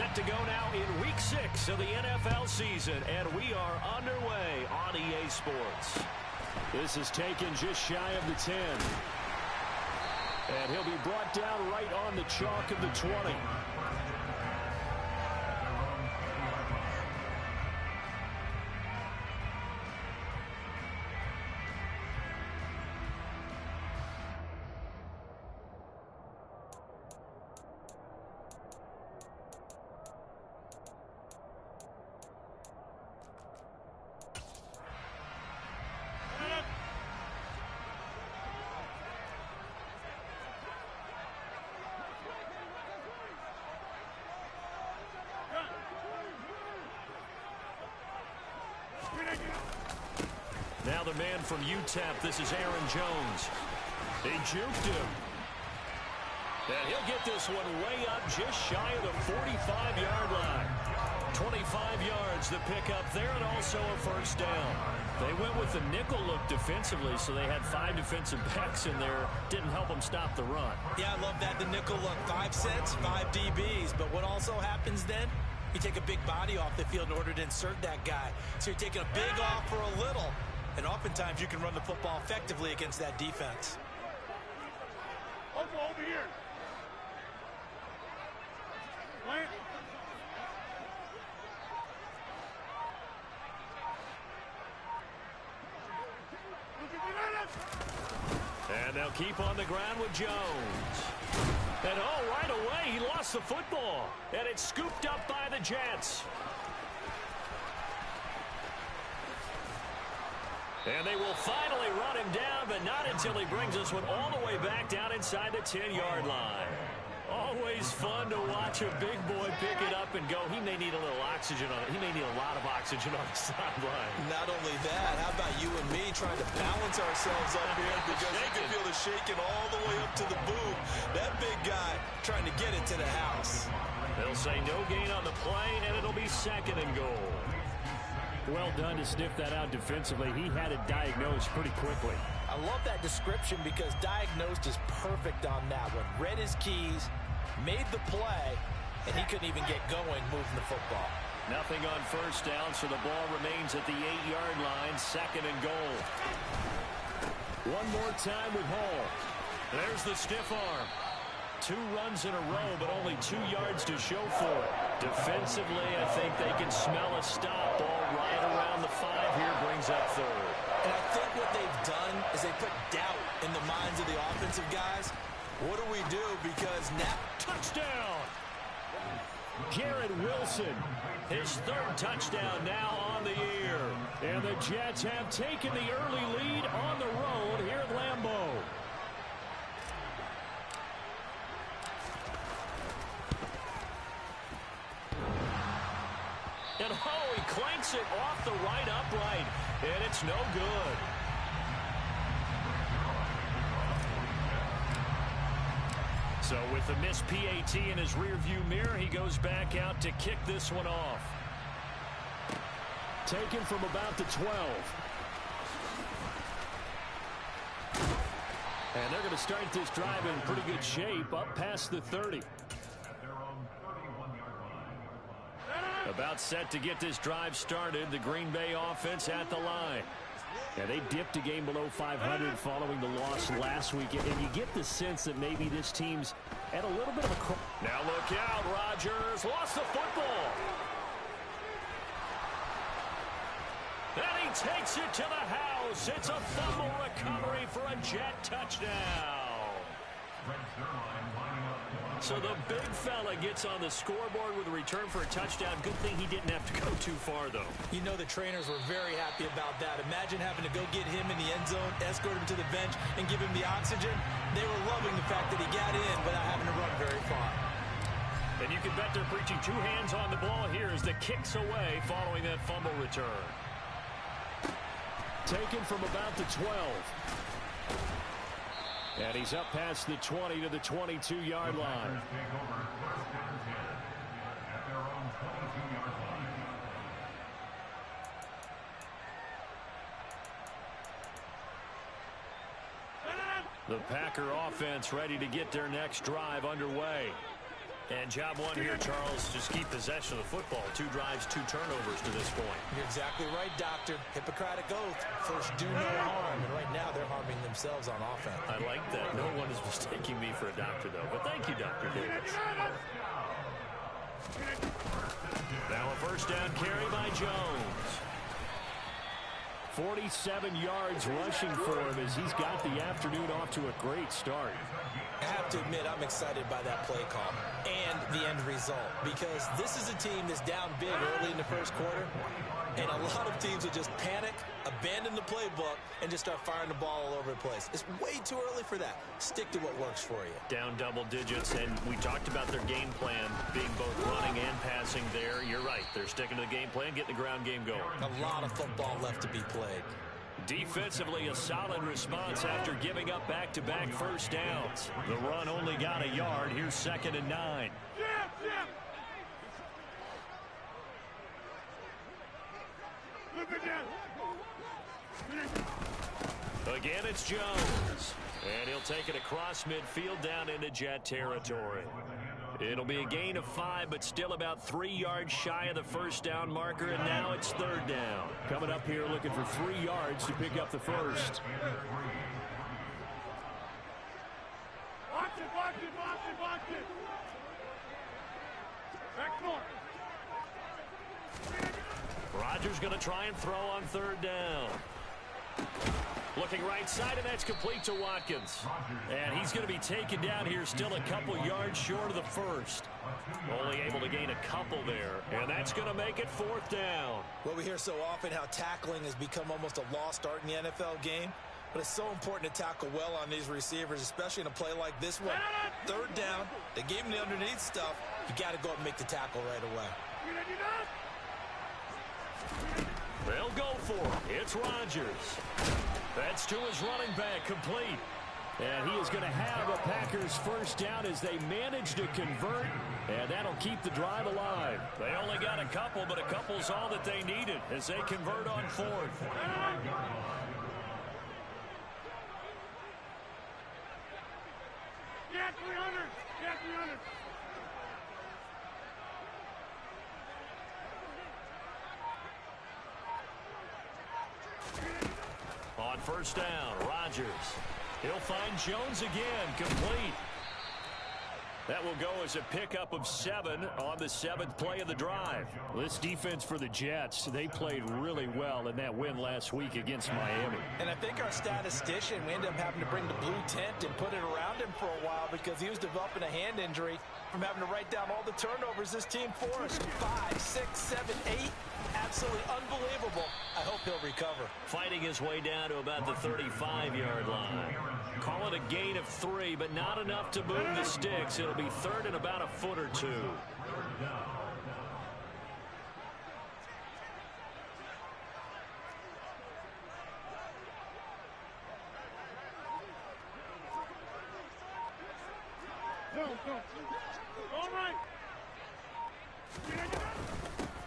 Set to go now in Week 6 of the NFL season, and we are underway on EA Sports. This is taken just shy of the 10. And he'll be brought down right on the chalk of the 20. Now the man from UTEP, this is Aaron Jones. He juked him. And he'll get this one way up just shy of the 45-yard line. 25 yards the pickup there, and also a first down. They went with the nickel look defensively, so they had 5 defensive backs in there. Didn't help them stop the run. Yeah, I love that, the nickel look. 5 sets, 5 DBs. But what also happens then? You take a big body off the field in order to insert that guy. So you're taking a big off for a little. And oftentimes you can run the football effectively against that defense. Over here. Plant. And they'll keep on the ground with Jones. And right away, he lost the football. And it's scooped up by the Jets. And they will finally run him down, but not until he brings this one all the way back down inside the 10-yard line. Always fun to watch a big boy pick it up and go. He may need a little oxygen on it. He may need a lot of oxygen on the sideline. Not only that, how about you and me trying to balance ourselves up here, because you can feel the shaking all the way up to the boom. That big guy trying to get it to the house. They'll say no gain on the play, and it'll be 2nd and goal. Well done to sniff that out defensively. He had it diagnosed pretty quickly. I love that description because diagnosed is perfect on that one. Read his keys, made the play, and he couldn't even get going moving the football. Nothing on first down, so the ball remains at the 8-yard line, 2nd and goal. One more time with Hall. There's the stiff arm. 2 runs in a row, but only 2 yards to show for it. Defensively, I think they can smell a stop. Ball right around the 5 here, brings up 3rd. And I think what they've done is they put doubt in the minds of the offensive guys. What do we do? Because now... Touchdown! Garrett Wilson, his 3rd touchdown now on the year. And the Jets have taken the early lead on the road here at Lambeau. And he clanks it off the right upright, and it's no good. So with the missed PAT in his rearview mirror, he goes back out to kick this one off. Taken from about the 12. And they're going to start this drive in pretty good shape, up past the 30. About set to get this drive started. The Green Bay offense at the line. Yeah, they dipped a game below 500 following the loss last week. And you get the sense that maybe this team's at a little bit of a... Now look out, Rodgers lost the football. And he takes it to the house. It's a fumble recovery for a Jet touchdown. So the big fella gets on the scoreboard with a return for a touchdown. Good thing he didn't have to go too far, though. You know the trainers were very happy about that. Imagine having to go get him in the end zone, escort him to the bench, and give him the oxygen. They were loving the fact that he got in without having to run very far. And you can bet they're preaching 2 hands on the ball here as the kick's away following that fumble return. Taken from about the 12. And he's up past the 20 to the 22-yard line. The Packer offense ready to get their next drive underway. And job one here, Charles, just keep possession of the football. 2 drives, 2 turnovers to this point. You're exactly right, Doctor. Hippocratic oath. First, do no harm. And right now, they're harming themselves on offense. I like that. No one is mistaking me for a doctor, though. But thank you, Dr. Davis. Now a first down carry by Jones. 47 yards rushing for him as he's got the afternoon off to a great start. I have to admit, I'm excited by that play call and the end result, because this is a team that's down big early in the first quarter, and a lot of teams will just panic, abandon the playbook, and just start firing the ball all over the place. It's way too early for that. Stick to what works for you. Down double digits, and we talked about their game plan being both running and passing there. You're right. They're sticking to the game plan, getting the ground game going. A lot of football left to be played. Defensively, a solid response after giving up back-to-back first downs. The run only got a yard. Here's 2nd and 9. Again, it's Jones. And he'll take it across midfield down into Jet territory. It'll be a gain of 5, but still about 3 yards shy of the first down marker, and now it's 3rd down. Coming up here looking for 3 yards to pick up the first. Watch it, watch it, watch it, watch it. Back north. Rodgers going to try and throw on 3rd down. Looking right side, and that's complete to Watkins. And he's going to be taken down here, still a couple yards short of the first. Only able to gain a couple there, and that's going to make it 4th down. Well, we hear so often how tackling has become almost a lost art in the NFL game, but it's so important to tackle well on these receivers, especially in a play like this one. 3rd down, they gave him the underneath stuff. You got to go up and make the tackle right away. They'll go for it. It's Rodgers. That's to his running back, complete. And he is going to have a Packers first down as they manage to convert, and that'll keep the drive alive. They only got a couple, but a couple's all that they needed as they convert on 4th. Yeah, 300. Yeah, 300. On first down, Rodgers. He'll find Jones again, complete. That will go as a pickup of 7 on the 7th play of the drive. This defense for the Jets, they played really well in that win last week against Miami. And I think our statistician, we ended up having to bring the blue tent and put it around him for a while because he was developing a hand injury from having to write down all the turnovers this team forced. 5, 6, 7, 8. Absolutely unbelievable. I hope he'll recover. Fighting his way down to about the 35-yard line. Call it a gain of 3, but not enough to move the sticks. It'll be 3rd and about a foot or 2. All right.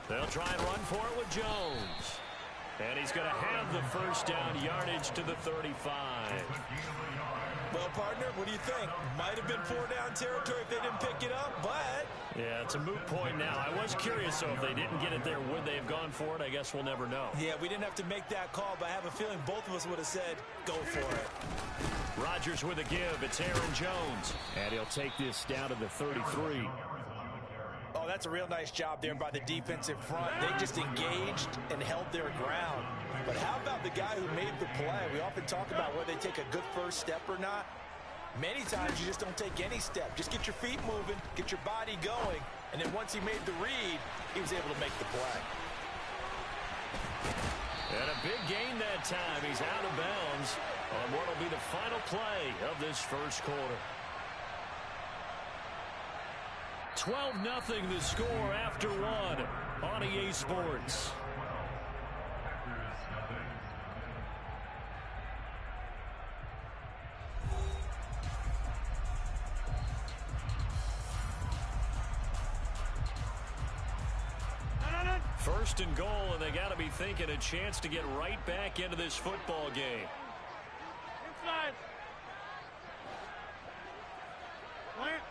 They'll try and run for it with Jones. And he's going to have the first down, yardage to the 35. Well, partner, what do you think? Might have been 4-down territory if they didn't pick it up, but... Yeah, it's a moot point now. I was curious, so if they didn't get it there, would they have gone for it? I guess we'll never know. Yeah, we didn't have to make that call, but I have a feeling both of us would have said, go for it. Rodgers with a give. It's Aaron Jones. And he'll take this down to the 33. Oh, that's a real nice job there by the defensive front. They just engaged and held their ground. But how about the guy who made the play? We often talk about whether they take a good first step or not. Many times you just don't take any step. Just get your feet moving, get your body going, and then once he made the read, he was able to make the play. And a big gain that time. He's out of bounds on what will be the final play of this first quarter. 12-0 the score after 1 on EA Sports. First and goal, and they got to be thinking a chance to get right back into this football game. Inside. Plant.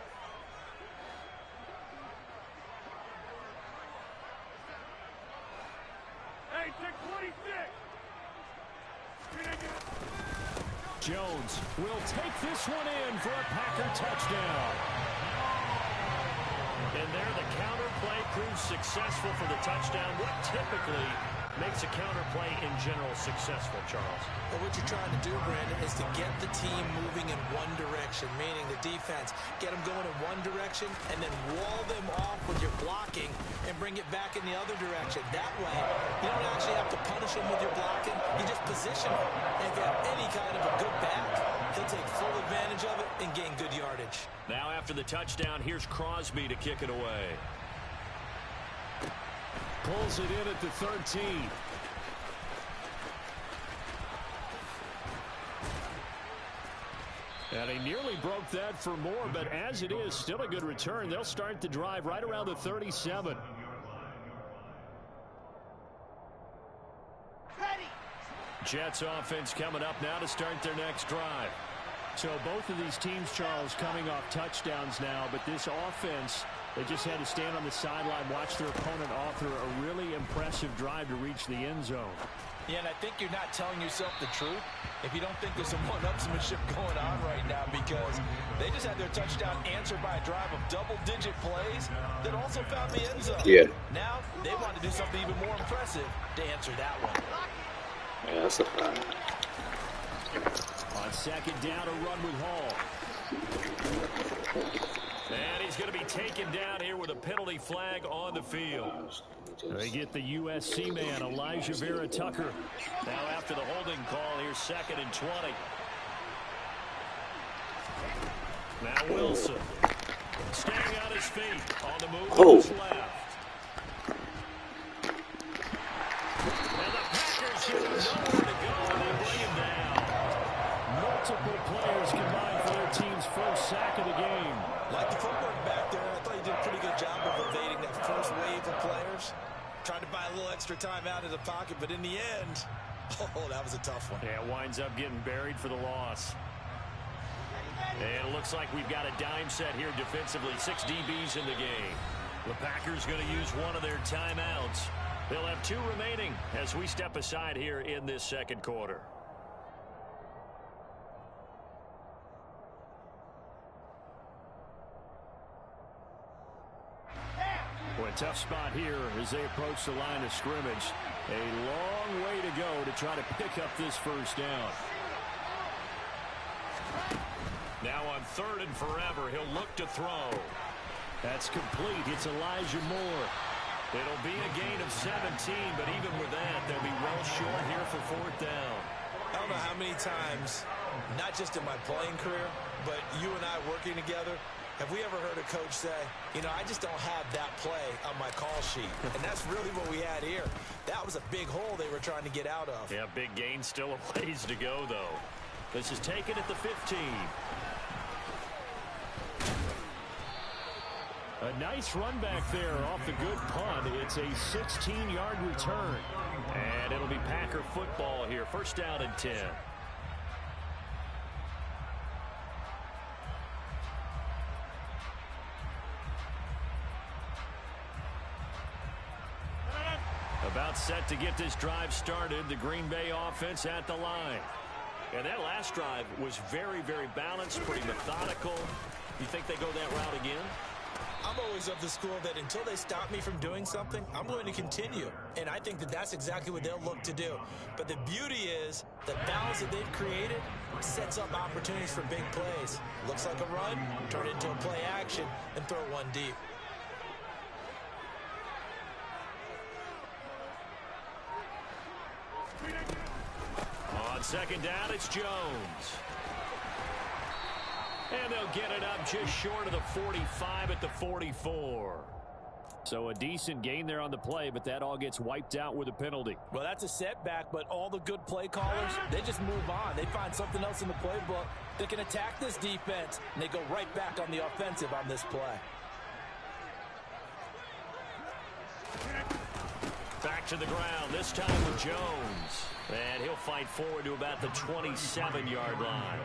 Jones will take this one in for a Packer touchdown. And there the counter play proves successful for the touchdown. What typically makes a counter play in general successful, Charles? Well, what you're trying to do, Brandon, is to get the team moving in one direction, meaning the defense, get them going in one direction and then wall them off with your blocking and bring it back in the other direction. That way, you don't actually have to punish them with your blocking. You just position them. And if you have any kind of a good back, he'll take full advantage of it and gain good yardage. Now after the touchdown, here's Crosby to kick it away. Pulls it in at the 13. And he nearly broke that for more, but as it is, still a good return. They'll start the drive right around the 37. Jets offense coming up now to start their next drive. So both of these teams, Charles, coming off touchdowns now, but this offense, they just had to stand on the sideline, watch their opponent author a really impressive drive to reach the end zone. Yeah, and I think you're not telling yourself the truth if you don't think there's some one-upsmanship going on right now, because they just had their touchdown answered by a drive of double-digit plays that also found the end zone. Yeah. Now they want to do something even more impressive to answer that one. Yeah, that's a fact. On second down, a run with Hall. And he's going to be taken down here with a penalty flag on the field. They get the USC man, Elijah Vera Tucker. Now after the holding call, here's 2nd and 20. Now Wilson. Staying on his feet. On the move to his left. And the Packers should have nowhere to go, and they bring him down. Multiple players combined for their team's first sack of the game. Like the footwork back there, I thought he did a pretty good job of evading that first wave of players. Tried to buy a little extra time out of the pocket, but in the end, oh, that was a tough one. Yeah, winds up getting buried for the loss. And it looks like we've got a dime set here defensively. 6 DBs in the game. The Packers going to use one of their timeouts. They'll have 2 remaining as we step aside here in this second quarter. Well, a tough spot here as they approach the line of scrimmage. A long way to go to try to pick up this first down. Now on 3rd and forever, he'll look to throw. That's complete. It's Elijah Moore. It'll be a gain of 17, but even with that, they'll be well short here for 4th down. I don't know how many times, not just in my playing career, but you and I working together, have we ever heard a coach say, you know, I just don't have that play on my call sheet? And that's really what we had here. That was a big hole they were trying to get out of. Yeah, big gain, still a ways to go, though. This is taken at the 15. A nice run back there off the good punt. It's a 16-yard return. And it'll be Packer football here. 1st down and 10. About set to get this drive started. The Green Bay offense at the line. And that last drive was very, very balanced, pretty methodical. You think they go that route again? I'm always of the school that until they stop me from doing something, I'm going to continue. And I think that that's exactly what they'll look to do. But the beauty is the balance that they've created sets up opportunities for big plays. Looks like a run, turn it into a play action, and throw one deep. On 2nd down, it's Jones. And they'll get it up just short of the 45 at the 44. So a decent gain there on the play, but that all gets wiped out with a penalty. Well, that's a setback, but all the good play callers, they just move on. They find something else in the playbook that can attack this defense, and they go right back on the offensive on this play. Back to the ground, this time with Jones. And he'll fight forward to about the 27-yard line.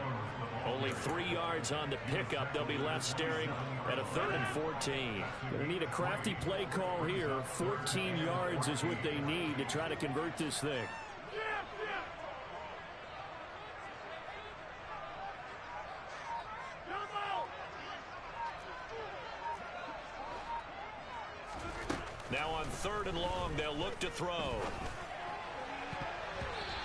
Only 3 yards on the pickup. They'll be left staring at a 3rd and 14. Going to need a crafty play call here. 14 yards is what they need to try to convert this thing. Now on 3rd and long, they'll look to throw.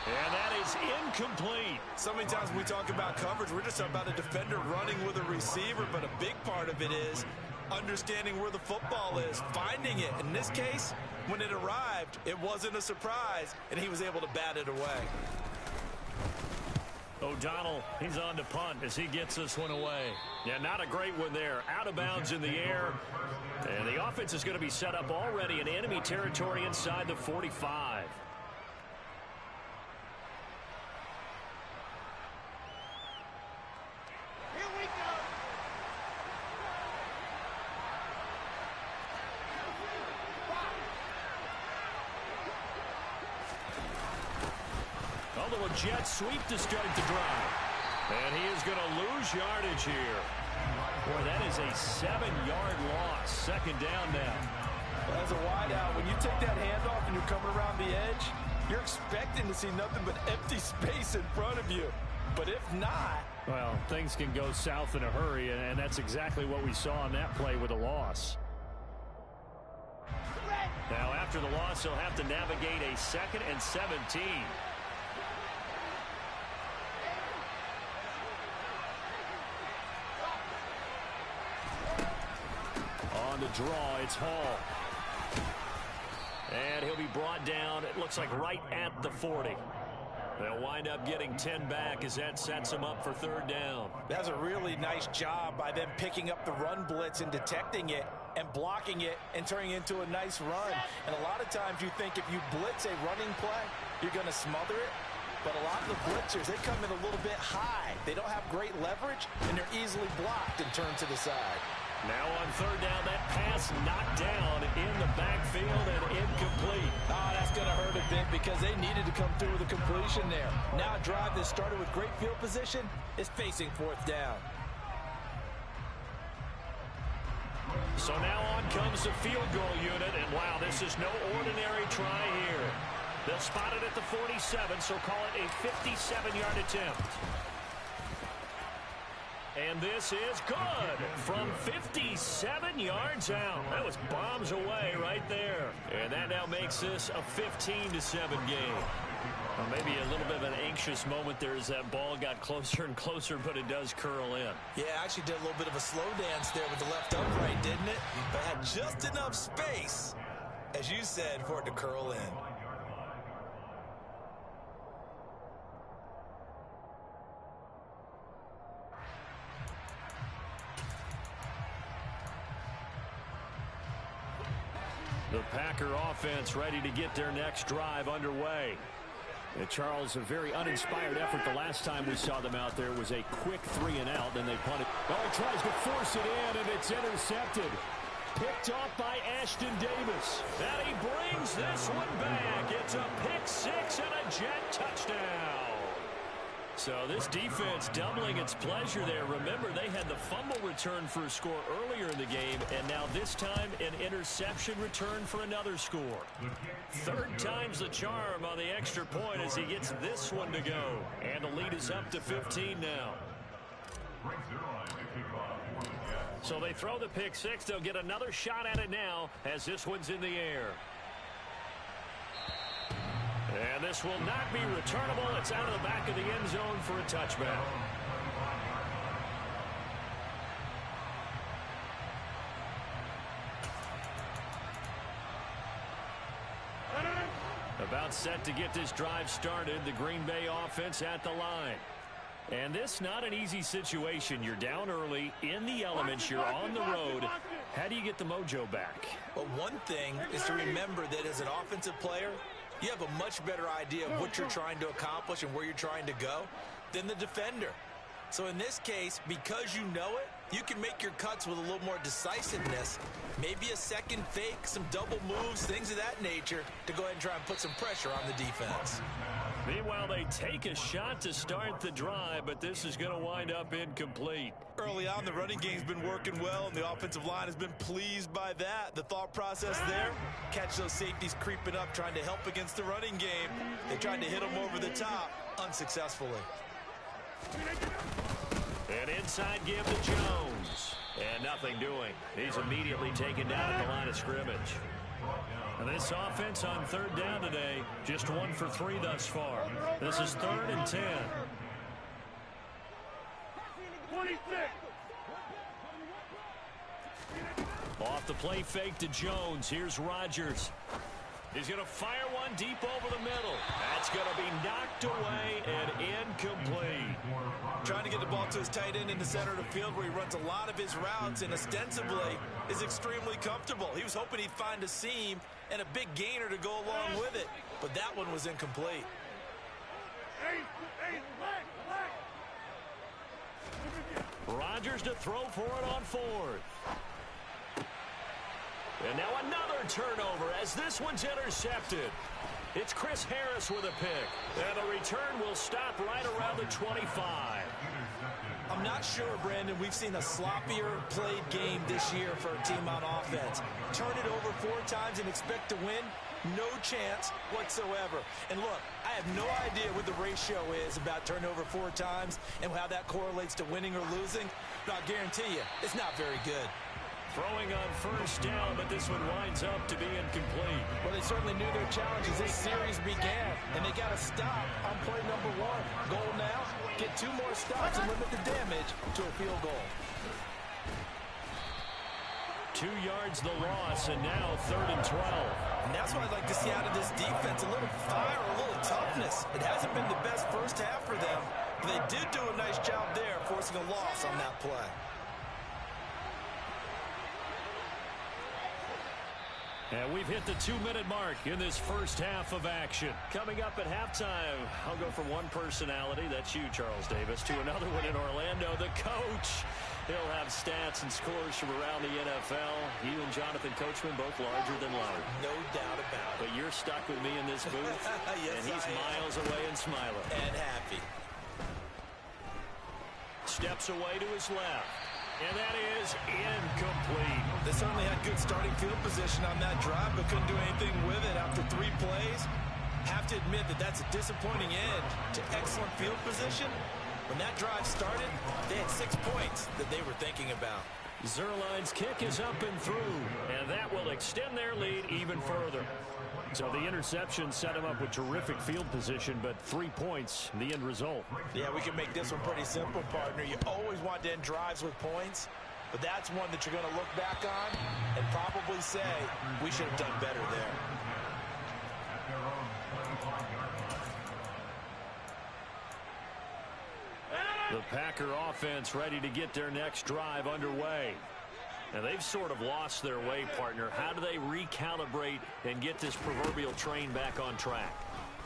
And that is incomplete. So many times when we talk about coverage, we're just talking about a defender running with a receiver, but a big part of it is understanding where the football is, finding it. In this case, when it arrived, it wasn't a surprise, and he was able to bat it away. O'Donnell, he's on to punt as he gets this one away. Yeah, not a great one there. Out of bounds in the air. And the offense is going to be set up already in enemy territory inside the 45. Jet sweep to start the drive. And he is going to lose yardage here. Boy, that is a 7-yard loss. 2nd down now. As a wideout, when you take that handoff and you're coming around the edge, you're expecting to see nothing but empty space in front of you. But if not... Well, things can go south in a hurry, and that's exactly what we saw on that play with a loss. Now, after the loss, he'll have to navigate a 2nd and 17. On the draw, it's Hall. And he'll be brought down, it looks like right at the 40. They'll wind up getting 10 back as that sets them up for 3rd down. That's a really nice job by them picking up the run blitz and detecting it and blocking it and turning it into a nice run. And a lot of times you think if you blitz a running play, you're going to smother it. But a lot of the blitzers, they come in a little bit high. They don't have great leverage, and they're easily blocked and turned to the side. Now on 3rd down, that pass knocked down in the backfield and incomplete. Oh, that's going to hurt a bit because they needed to come through with a completion there. Now a drive that started with great field position is facing 4th down. So now on comes the field goal unit, and wow, this is no ordinary try here. They'll spot it at the 47, so call it a 57-yard attempt. And this is good from 57 yards out. That was bombs away right there. And that now makes this a 15-7 game. Well, maybe a little bit of an anxious moment there as that ball got closer and closer, but it does curl in. Yeah, actually did a little bit of a slow dance there with the left upright, didn't it? But had just enough space, as you said, for it to curl in. The Packer offense ready to get their next drive underway. And Charles, a very uninspired effort the last time we saw them out there was a quick 3-and-out, then they punted. Oh, he tries to force it in, and it's intercepted. Picked off by Ashton Davis. And he brings this one back. It's a pick 6 and a Jet touchdown. So this defense doubling its pleasure there. Remember, they had the fumble return for a score earlier in the game, and now this time an interception return for another score. 3rd time's the charm on the extra point as he gets this one to go. And the lead is up to 15 now. So they throw the pick 6. They'll get another shot at it now as this one's in the air. And this will not be returnable. It's out of the back of the end zone for a touchback. About set to get this drive started. The Green Bay offense at the line. And this not an easy situation. You're down early, in the elements, you're on the road. How do you get the mojo back? Well, one thing is to remember that as an offensive player, you have a much better idea of what you're trying to accomplish and where you're trying to go than the defender. So in this case, because you know it, you can make your cuts with a little more decisiveness. Maybe a second fake, some double moves, things of that nature to go ahead and try and put some pressure on the defense. Meanwhile, they take a shot to start the drive, but this is going to wind up incomplete. Early on, the running game's been working well, and the offensive line has been pleased by that. The thought process there, catch those safeties creeping up, trying to help against the running game. They tried to hit them over the top, unsuccessfully. An inside give to Jones. And nothing doing. He's immediately taken down at the line of scrimmage. And this offense on third down today, just 1 for 3 thus far. This is 3rd and 10. 26. Off the play fake to Jones. Here's Rodgers. He's going to fire one deep over the middle. That's going to be knocked away and incomplete. Trying to get the ball to his tight end in the center of the field where he runs a lot of his routes and ostensibly is extremely comfortable. He was hoping he'd find a seam and a big gainer to go along with it, but that one was incomplete. Rodgers to throw for it on 4th. And now another turnover as this one's intercepted. It's Chris Harris with a pick. And the return will stop right around the 25. I'm not sure, Brandon, we've seen a sloppier played game this year for a team on offense. Turn it over 4 times and expect to win? No chance whatsoever. And look, I have no idea what the ratio is about turnover 4 times and how that correlates to winning or losing. But I'll guarantee you, it's not very good. Throwing on first down, but this one winds up to be incomplete. Well, they certainly knew their challenge as this series began, and they got to stop on play number 1. Goal now, get 2 more stops and limit the damage to a field goal. 2 yards the loss, and now 3rd and 12. And that's what I'd like to see out of this defense, a little fire, a little toughness. It hasn't been the best first half for them, but they did do a nice job there, forcing a loss on that play. And we've hit the 2-minute mark in this first half of action. Coming up at halftime, I'll go from one personality, that's you, Charles Davis, to another one in Orlando, the coach. He'll have stats and scores from around the NFL. You and Jonathan Coachman both larger than life. No doubt about it. But you're stuck with me in this booth, yes, and he's miles away and smiling. And happy. Steps away to his left. And that is incomplete. They certainly had good starting field position on that drive, but couldn't do anything with it after 3 plays. Have to admit that that's a disappointing end to excellent field position. When that drive started, they had 6 points that they were thinking about. Zerline's kick is up and through, and that will extend their lead even further. So the interception set him up with terrific field position, but 3 points, the end result. Yeah, we can make this one pretty simple, partner. You always want to end drives with points, but that's one that you're going to look back on and probably say, we should have done better there. The Packer offense ready to get their next drive underway. And they've sort of lost their way, partner. How do they recalibrate and get this proverbial train back on track?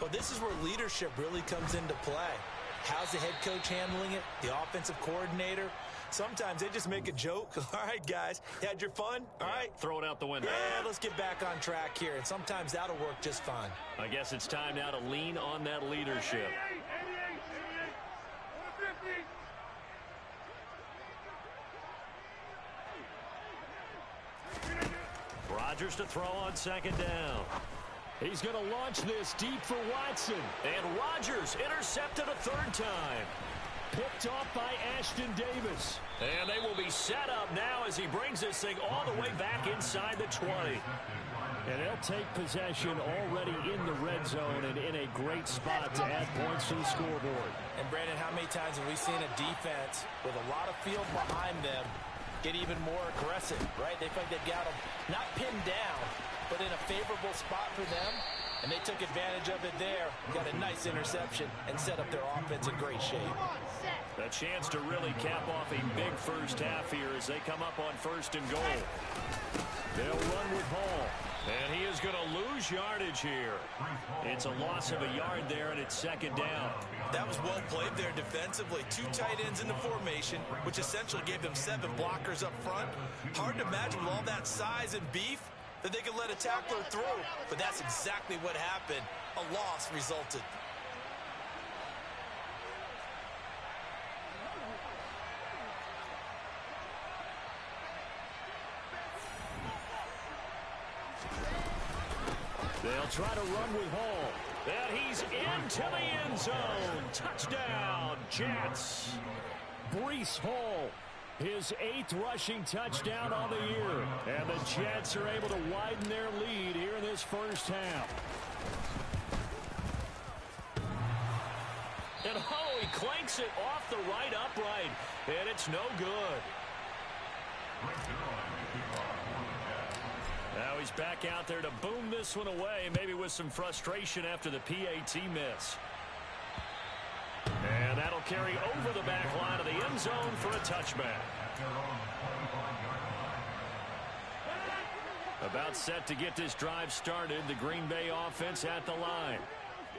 Well, this is where leadership really comes into play. How's the head coach handling it? The offensive coordinator? Sometimes they just make a joke. All right, guys, you had your fun? All right. Throw it out the window. Yeah, let's get back on track here. And sometimes that'll work just fine. I guess it's time now to lean on that leadership. 88, 150. Rodgers to throw on 2nd down. He's going to launch this deep for Watson. And Rodgers intercepted a 3rd time. Picked off by Ashton Davis. And they will be set up now as he brings this thing all the way back inside the 20. And they'll take possession already in the red zone and in a great spot to add points to the scoreboard. And, Brandon, how many times have we seen a defense with a lot of field behind them get even more aggressive, right? They feel like they've got them not pinned down, but in a favorable spot for them. And they took advantage of it there, got a nice interception, and set up their offense in great shape. A chance to really cap off a big first half here as they come up on 1st and goal. They'll run with Hall. And he is going to lose yardage here. It's a loss of a yard there, and it's 2nd down. That was well played there defensively. 2 tight ends in the formation, which essentially gave them 7 blockers up front. Hard to imagine with all that size and beef that they could let a tackler through. But that's exactly what happened. A loss resulted. They'll try to run with Hall. And he's into the end zone. Touchdown, Jets. Breece Hall. His 8th rushing touchdown on the year. And the Jets are able to widen their lead here in this first half. And oh, he clanks it off the right upright. And it's no good. Now he's back out there to boom this one away, maybe with some frustration after the PAT miss. And that'll carry over the back line of the end zone for a touchback. About set to get this drive started, the Green Bay offense at the line.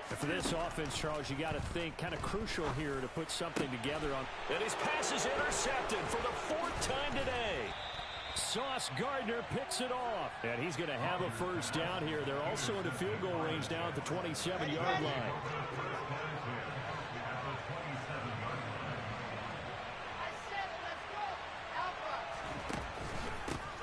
For this offense, Charles, you got to think kind of crucial here to put something together on. And his pass is intercepted for the 4th time today. Sauce Gardner picks it off. And he's going to have a first down here. They're also in the field goal range now at the 27-yard line.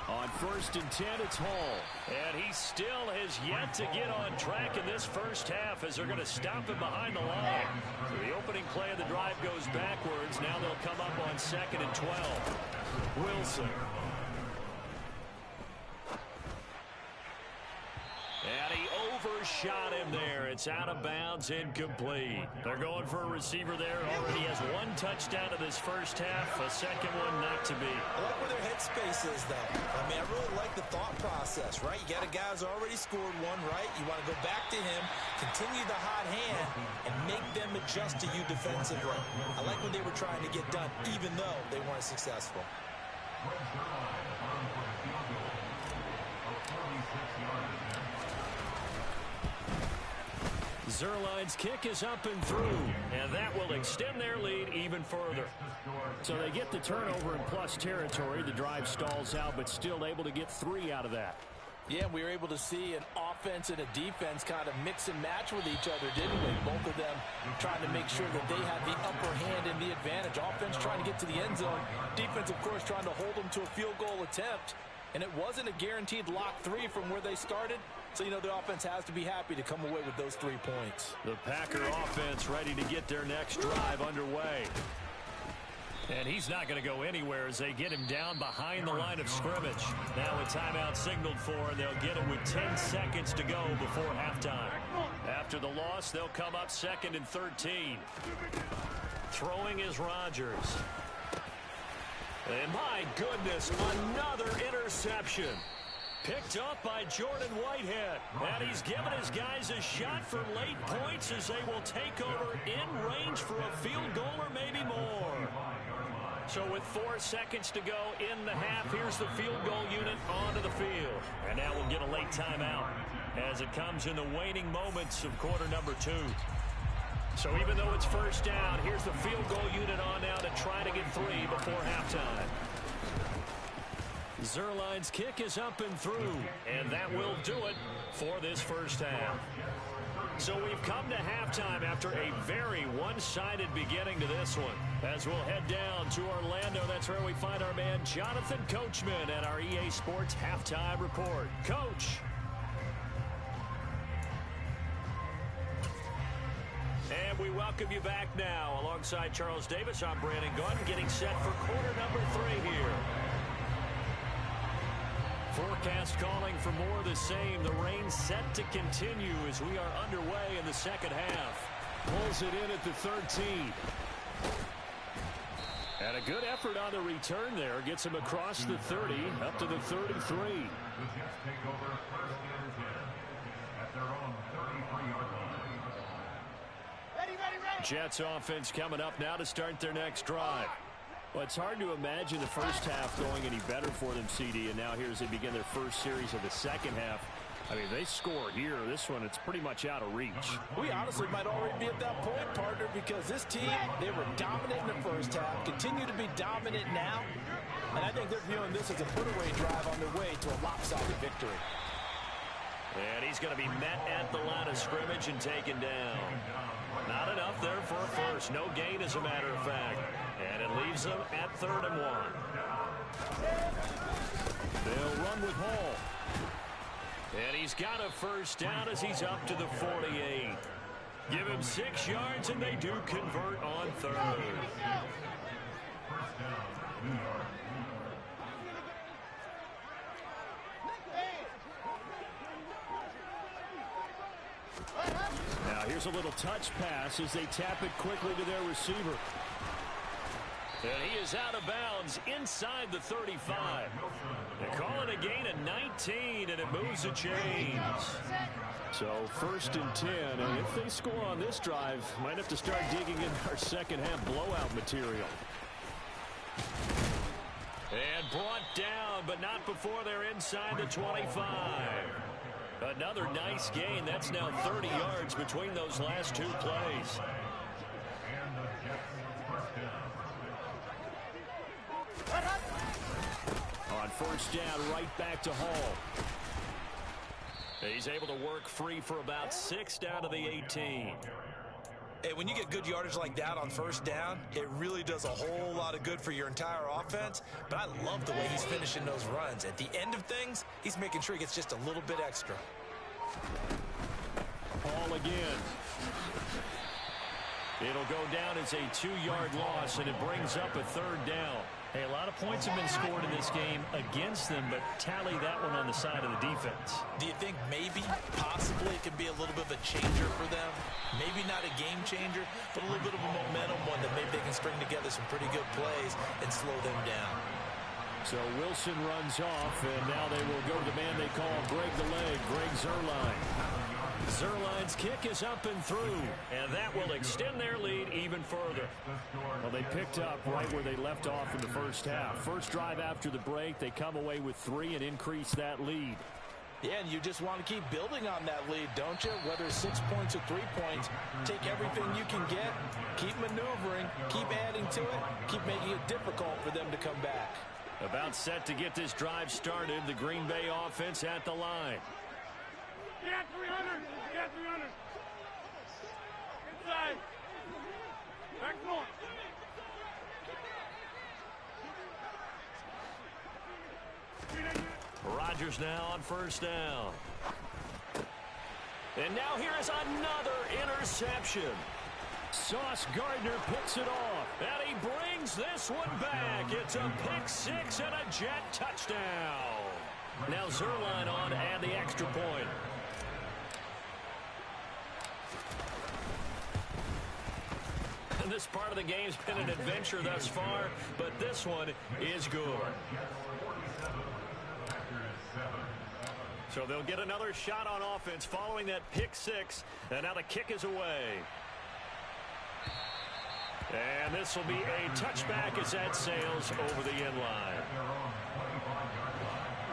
On 1st and 10, it's Hall. And he still has yet to get on track in this first half as they're going to stop him behind the line. So the opening play of the drive goes backwards. Now they'll come up on 2nd and 12. Wilson. And he overshot him there. It's out of bounds, incomplete. They're going for a receiver there. Already has 1 touchdown in this first half. A second one not to be. I like where their headspace is, though. I mean, I really like the thought process, right? You got a guy who's already scored 1, right? You want to go back to him, continue the hot hand, and make them adjust to you defensively. I like what they were trying to get done, even though they weren't successful. Zerline's kick is up and through, and that will extend their lead even further. So they get the turnover in plus territory. The drive stalls out, but still able to get 3 out of that. Yeah, we were able to see an offense and a defense kind of mix and match with each other, didn't we? Both of them trying to make sure that they had the upper hand and the advantage. Offense trying to get to the end zone. Defense, of course, trying to hold them to a field goal attempt. And it wasn't a guaranteed lock 3 from where they started. So, you know, the offense has to be happy to come away with those 3 points. The Packer offense ready to get their next drive underway. And he's not going to go anywhere as they get him down behind the line of scrimmage. Now a timeout signaled for, and they'll get it with 10 seconds to go before halftime. After the loss, they'll come up 2nd and 13. Throwing is Rodgers. And my goodness, another interception. Picked up by Jordan Whitehead. And he's given his guys a shot for late points as they will take over in range for a field goal or maybe more. So with 4 seconds to go in the half, here's the field goal unit onto the field. And now we'll get a late timeout as it comes in the waning moments of quarter number 2. So even though it's first down, here's the field goal unit on now to try to get 3 before halftime. Zerline's kick is up and through, and that will do it for this first half. So we've come to halftime after a very one-sided beginning to this one. As we'll head down to Orlando, that's where we find our man Jonathan Coachman at our EA Sports Halftime Report. Coach. And we welcome you back now. Alongside Charles Davis, I'm Brandon Gunn, getting set for quarter number 3 here. Forecast calling for more of the same. The rain set to continue as we are underway in the second half. Pulls it in at the 13. And a good effort on the return there. Gets him across the 30 up to the 33. The Jets take over 1st and 10 at their own 33-yard line. Jets offense coming up now to start their next drive. Well, it's hard to imagine the first half going any better for them, CD, and now here as they begin their first series of the second half. I mean, they score here. This one, it's pretty much out of reach. We honestly might already be at that point, partner, because this team, they were dominant in the first half, continue to be dominant now, and I think they're viewing this as a put-away drive on their way to a lopsided victory. And he's going to be met at the line of scrimmage and taken down. Not enough there for a first. No gain, as a matter of fact. And it leaves them at 3rd and 1. They'll run with Hall. And he's got a first down as he's up to the 48. Give him 6 yards, and they do convert on 3rd. Now here's a little touch pass as they tap it quickly to their receiver. And he is out of bounds inside the 35. They call it a gain of 19, and it moves the chains. So 1st and 10, and if they score on this drive, might have to start digging in our second half blowout material. And brought down, but not before they're inside the 25. Another nice gain. That's now 30 yards between those last two plays. On 1st down, right back to Hall. He's able to work free for about 6 down to the 18. Hey, when you get good yardage like that on 1st down, it really does a whole lot of good for your entire offense. But I love the way he's finishing those runs. At the end of things, he's making sure he gets just a little bit extra. Ball again. It'll go down as a 2-yard loss, and it brings up a 3rd down. Hey, a lot of points have been scored in this game against them, but tally that one on the side of the defense. Do you think maybe, possibly, it can be a little bit of a changer for them? Maybe not a game changer, but a little bit of a momentum one that maybe they can string together some pretty good plays and slow them down. So Wilson runs off, and now they will go to the man they call Greg the Leg, Greg Zuerlein. Zuerlein's kick is up and through, and that will extend their lead even further. Well, they picked up right where they left off in the 1st half. First drive after the break, they come away with 3 and increase that lead. Yeah, and you just want to keep building on that lead, don't you? Whether it's 6 points or 3 points, take everything you can get, keep maneuvering, keep adding to it, keep making it difficult for them to come back. About set to get this drive started, the Green Bay offense at the line. Get 300! Get 300! Inside! Back north! Rodgers now on 1st down. And now here is another interception. Sauce Gardner picks it off, and he brings this one back. It's a pick 6 and a jet touchdown. Now Zuerlein on to add the extra point. And this part of the game's been an adventure thus far, but this one is good. So they'll get another shot on offense following that pick 6, and now the kick is away. And this will be a touchback as that sails over the end line.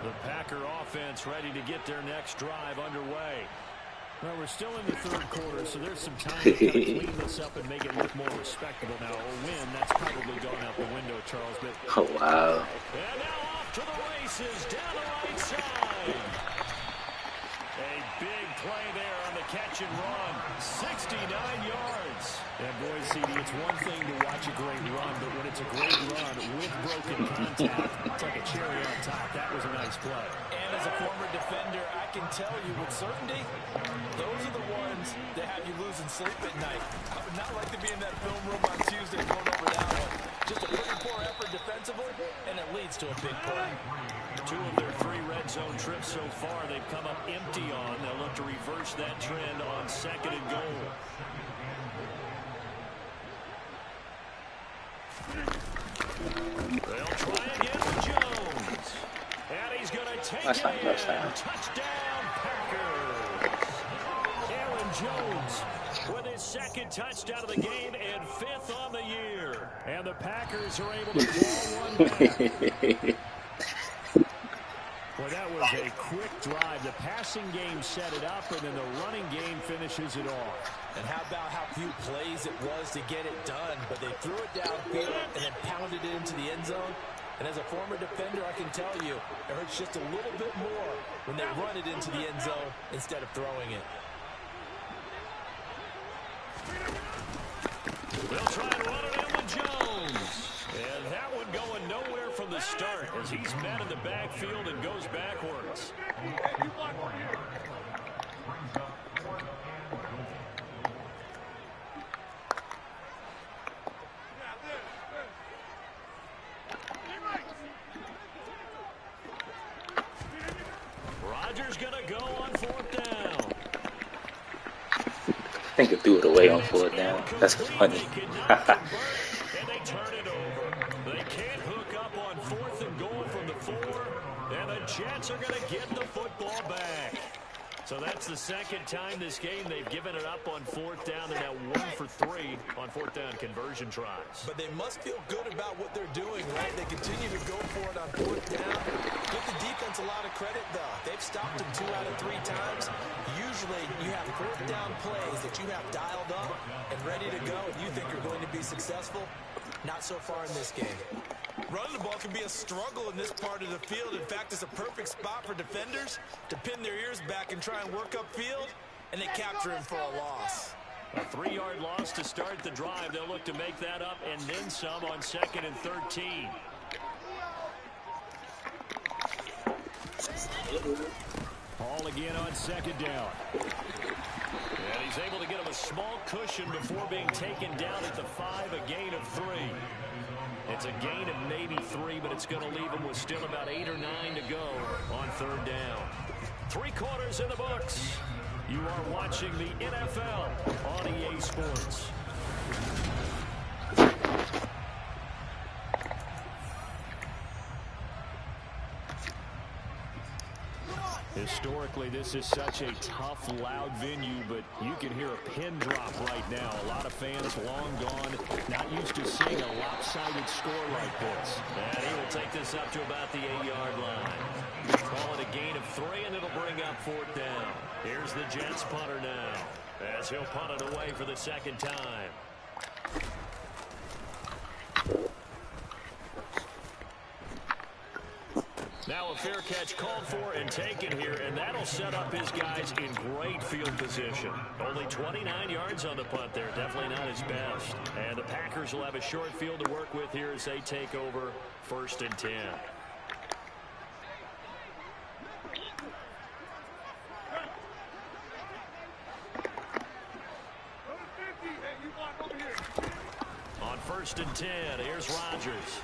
The Packer offense ready to get their next drive underway. Well, we're still in the 3rd quarter, so there's some time to kind of clean this up and make it look more respectable. Now, a win, that's probably gone out the window, Charles. But Oh, wow. and now off to the races down the right side. A big play there on the catch and run. 69 yards. And boy, CD, it's one thing to watch a great run, but when it's a great run with broken contact, it's like a cherry on top. That was a nice play. And as a former defender, I can tell you with certainty, those are the ones that have you losing sleep at night. I would not like to be in that film room on Tuesday going over that one. Just a pretty poor effort defensively, and it leads to a big play. 2 of their 3 red zone trips so far, they've come up empty on. They'll look to reverse that trend on 2nd and goal. They'll try again with Jones. And he's going to take it in. Touchdown, Packers. Aaron Jones with his 2nd touchdown of the game and 5th on the year. And the Packers are able to claw one back. Well, that was a quick drive. The passing game set it up, and then the running game finishes it off. And how about how few plays it was to get it done, but they threw it downfield and then pounded it into the end zone. And as a former defender, I can tell you, it hurts just a little bit more when they run it into the end zone instead of throwing it. They'll try and run it in with Jones. And that one going nowhere from the start as he's met in the backfield and goes backwards. is going to go on 4th down. I think it threw it away on 4th down. That's funny. And they turn it over. They can't hook up on 4th and goal from the 4. And the Jets are going to get the football back. So that's the second time this game they've given it up on 4th down. They're now 1 for 3 on 4th down conversion tries. But they must feel good about what they're doing, right? They continue to go for it on 4th down. Give the defense a lot of credit, though. They've stopped them 2 out of 3 times. Usually you have 4th down plays that you have dialed up and ready to go, and you think you're going to be successful. Not so far in this game. Running the ball can be a struggle in this part of the field. In fact, it's a perfect spot for defenders to pin their ears back and try and work upfield, and they capture him for a loss. A 3-yard loss to start the drive. They'll look to make that up and then some on 2nd and 13. Hall again on 2nd down. And he's able to get him a small cushion before being taken down at the 5, a gain of 3. It's a gain of maybe 3, but it's going to leave him with still about 8 or 9 to go on 3rd down. 3 quarters in the books. You are watching the NFL on EA Sports. Historically, this is such a tough, loud venue, but you can hear a pin drop right now. A lot of fans long gone, not used to seeing a lopsided score like this. And he will take this up to about the 8-yard line. Call it a gain of 3, and it'll bring up 4th down. Here's the Jets punter now, as he'll punt it away for the 2nd time. Now a fair catch called for and taken here, and that'll set up his guys in great field position. Only 29 yards on the punt there. Definitely not his best. And the Packers will have a short field to work with here as they take over 1st and 10. On 1st and 10, here's Rodgers.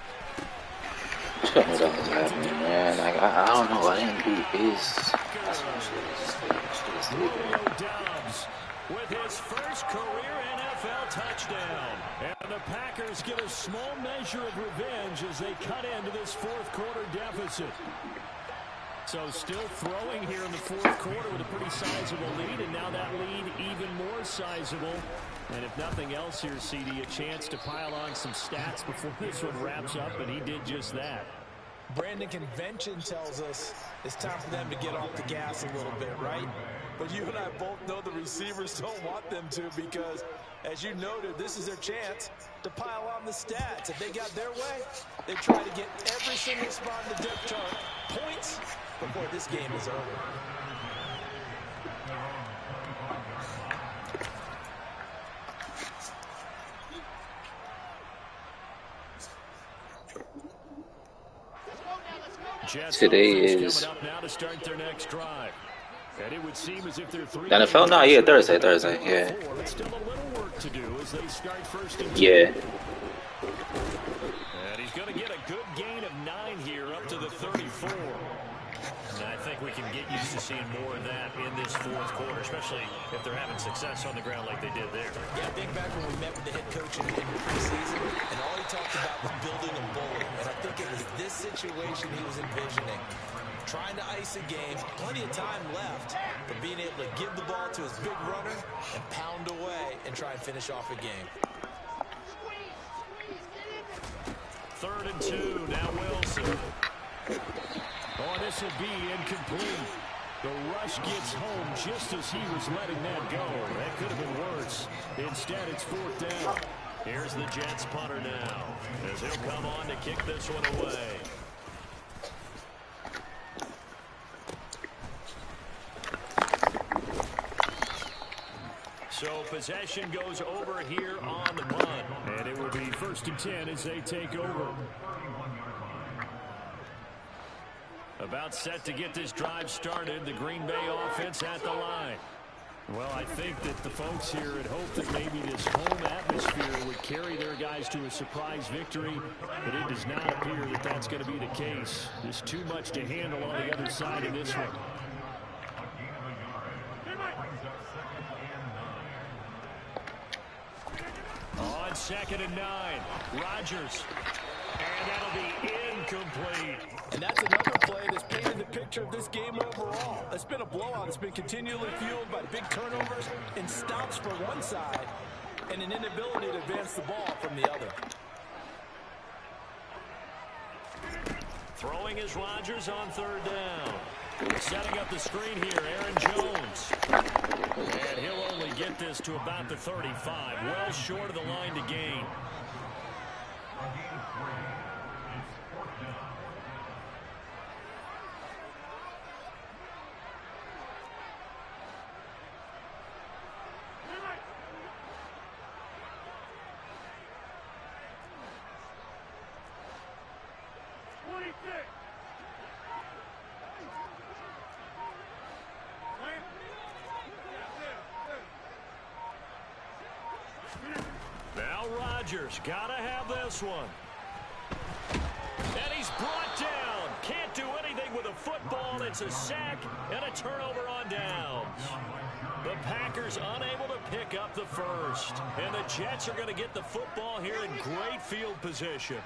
Tell me that was happening, man. Like, I don't know. I didn't beat his. Dobbs with his first career NFL touchdown. And the Packers get a small measure of revenge as they cut into this 4th quarter deficit. So still throwing here in the 4th quarter with a pretty sizable lead, and now that lead even more sizable. And if nothing else here, CD, a chance to pile on some stats before this one wraps up, and he did just that. Brandon, convention tells us it's time for them to get off the gas a little bit, right? But you and I both know the receivers don't want them to, because, as you noted, this is their chance to pile on the stats. If they got their way, they try to get every single spot in the depth chart points before this game is over. Today is coming up now to start their next drive. And it would seem as if they're 3 NFL. No, yeah, Thursday, yeah. But still a little work to do as they start 1st and 10. Yeah. And he's going to get a good gain of 9 here up to the 34. And I think we can get used to seeing more of that in this 4th quarter, especially if they're having success on the ground like they did there. Yeah, I think back when we met with the head coach in preseason, and all he talked about was building a bully. And I think it was this situation he was envisioning. Trying to ice a game, plenty of time left, but being able to give the ball to his big runner and pound away and try and finish off a game. 3rd and 2, now Wilson. Oh, this will be incomplete. The rush gets home just as he was letting that go. That could have been worse. Instead, it's 4th down. Here's the Jets punter now, as he'll come on to kick this one away. So possession goes over here on the punt. And it will be 1st and 10 as they take over. About set to get this drive started. The Green Bay offense at the line. Well, I think that the folks here had hoped that maybe this home atmosphere would carry their guys to a surprise victory, but it does not appear that that's going to be the case. There's too much to handle on the other side of this one. 2nd and 9. Rodgers. And that'll be incomplete. And that's another play that's painted the picture of this game overall. It's been a blowout. It's been continually fueled by big turnovers and stops for one side and an inability to advance the ball from the other. Throwing is Rodgers on 3rd down. Setting up the screen here, Aaron Jones. And he'll only get this to about the 35. Well short of the line to gain. Now Rodgers, gotta have this one. And he's brought down. Can't do anything with a football. It's a sack and a turnover on downs. The Packers unable to pick up the first. And the Jets are going to get the football here in great field position.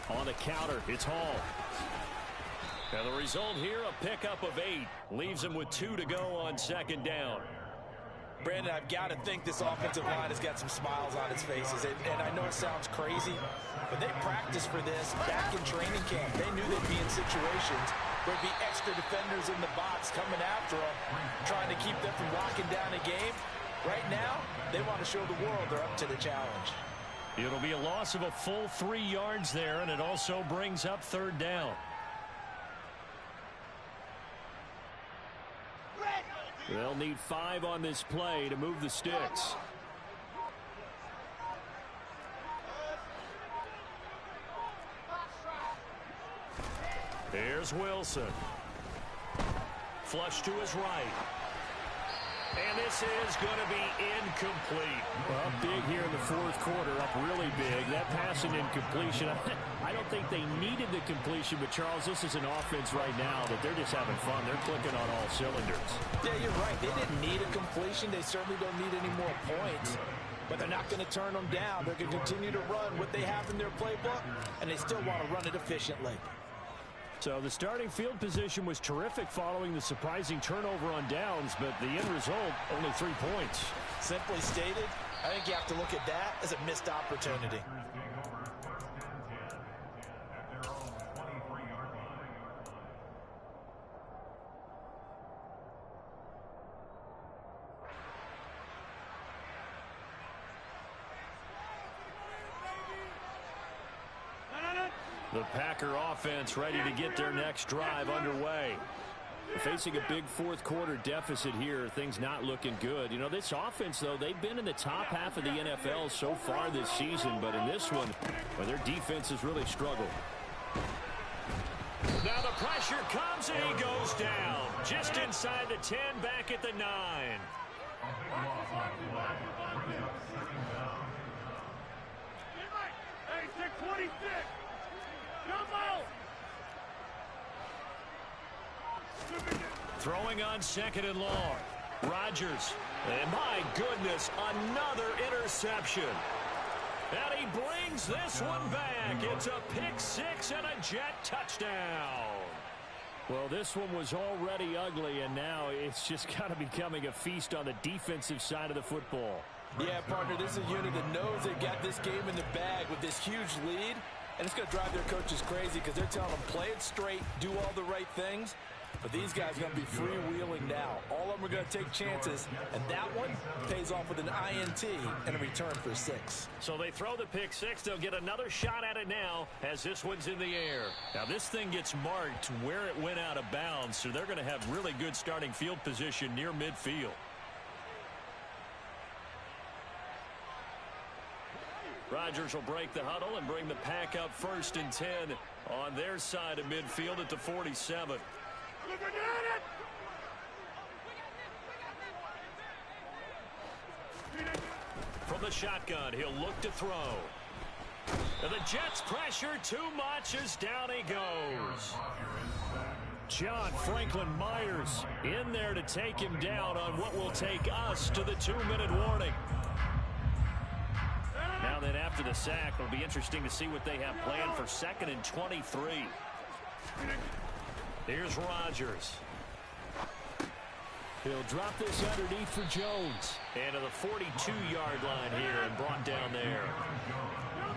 On the counter, it's Hall. And the result here, a pickup of 8. Leaves him with 2 to go on 2nd down. Brandon, I've got to think this offensive line has got some smiles on its faces. And I know it sounds crazy, but they practiced for this back in training camp. They knew they'd be in situations where there'd be extra defenders in the box coming after them, trying to keep them from locking down a game. Right now, they want to show the world they're up to the challenge. It'll be a loss of a full 3 yards there, and it also brings up 3rd down. They'll need 5 on this play to move the sticks. Here's Wilson. Flush to his right. And this is going to be incomplete. Well, big here in the 4th quarter, up really big. That pass and incompletion, I don't think they needed the completion, but Charles, this is an offense right now that they're just having fun. They're clicking on all cylinders. Yeah, you're right. They didn't need a completion. They certainly don't need any more points. But they're not going to turn them down. They're going to continue to run what they have in their playbook, and they still want to run it efficiently. So the starting field position was terrific following the surprising turnover on downs, but the end result, only 3 points. Simply stated, I think you have to look at that as a missed opportunity. The Packer offense ready to get their next drive underway. Facing a big 4th quarter deficit here, things not looking good. You know, this offense, though, they've been in the top half of the NFL so far this season, but in this one, well, their defense has really struggled. Now the pressure comes and he goes down. Just inside the 10, back at the 9. Hey, 626. Throwing on 2nd and long. Rodgers. And my goodness, another interception. And he brings this one back. It's a pick 6 and a Jet touchdown. Well, this one was already ugly, and now it's just kind of becoming a feast on the defensive side of the football. Yeah, partner, this is a unit that knows they've got this game in the bag with this huge lead. And it's going to drive their coaches crazy because they're telling them play it straight, do all the right things. But these guys are going to be freewheeling now. All of them are going to take chances, and that one pays off with an INT and a return for 6. So they throw the pick 6. They'll get another shot at it now as this one's in the air. Now this thing gets marked where it went out of bounds, so they're going to have really good starting field position near midfield. Rodgers will break the huddle and bring the Pack up 1st and 10 on their side of midfield at the 47. From the shotgun, he'll look to throw. And the Jets pressure too much as down he goes. John Franklin Myers in there to take him down on what will take us to the 2-minute warning. Now then, after the sack, it'll be interesting to see what they have planned for 2nd and 23. Here's Rodgers. He'll drop this underneath for Jones. And to the 42-yard line here and brought down there.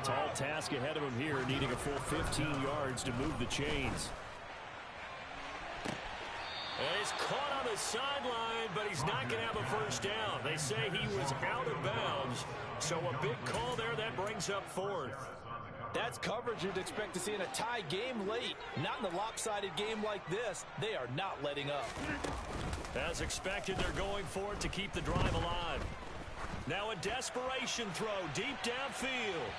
Tall task ahead of him here, needing a full 15 yards to move the chains. And he's caught on the sideline, but he's not going to have a first down. They say he was out of bounds, so a big call there that brings up 4th. That's coverage you'd expect to see in a tie game late. Not in a lopsided game like this. They are not letting up. As expected, they're going for it to keep the drive alive. Now a desperation throw deep downfield.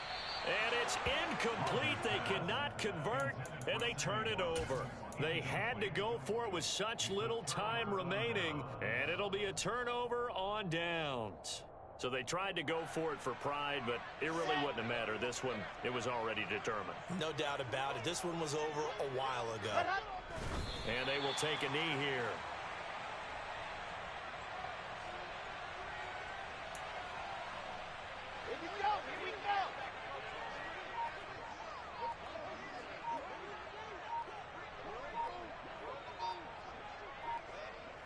And it's incomplete. They cannot convert, and they turn it over. They had to go for it with such little time remaining, and it'll be a turnover on downs. So they tried to go for it for pride, but it really wouldn't have mattered. This one, it was already determined. No doubt about it. This one was over a while ago. And they will take a knee here.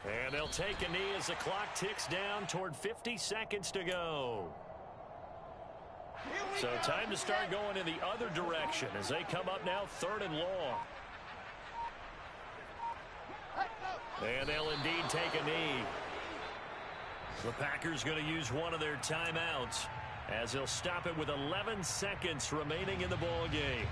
And they'll take a knee as the clock ticks down toward 50 seconds to go. So time to start going in the other direction as they come up now 3rd and long. And they'll indeed take a knee. The Packers going to use one of their timeouts as they'll stop it with 11 seconds remaining in the ball game.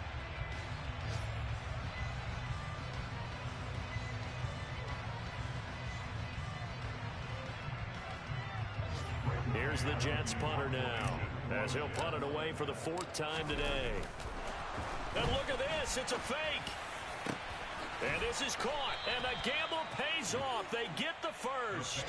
Here's the Jets punter now, as he'll punt it away for the 4th time today. And look at this, it's a fake. And this is caught, and the gamble pays off. They get the first.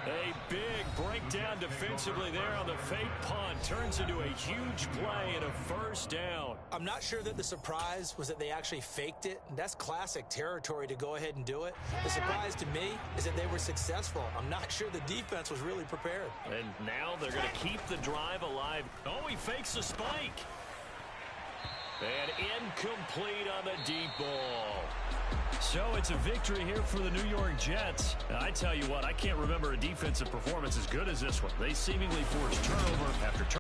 A big breakdown defensively there on the fake punt. Turns into a huge play and a first down. I'm not sure that the surprise was that they actually faked it. That's classic territory to go ahead and do it. The surprise to me is that they were successful. I'm not sure the defense was really prepared. And now they're going to keep the drive alive. Oh, he fakes a spike. And incomplete on the deep ball. So it's a victory here for the New York Jets. I tell you what, I can't remember a defensive performance as good as this one. They seemingly forced turnover after turnover.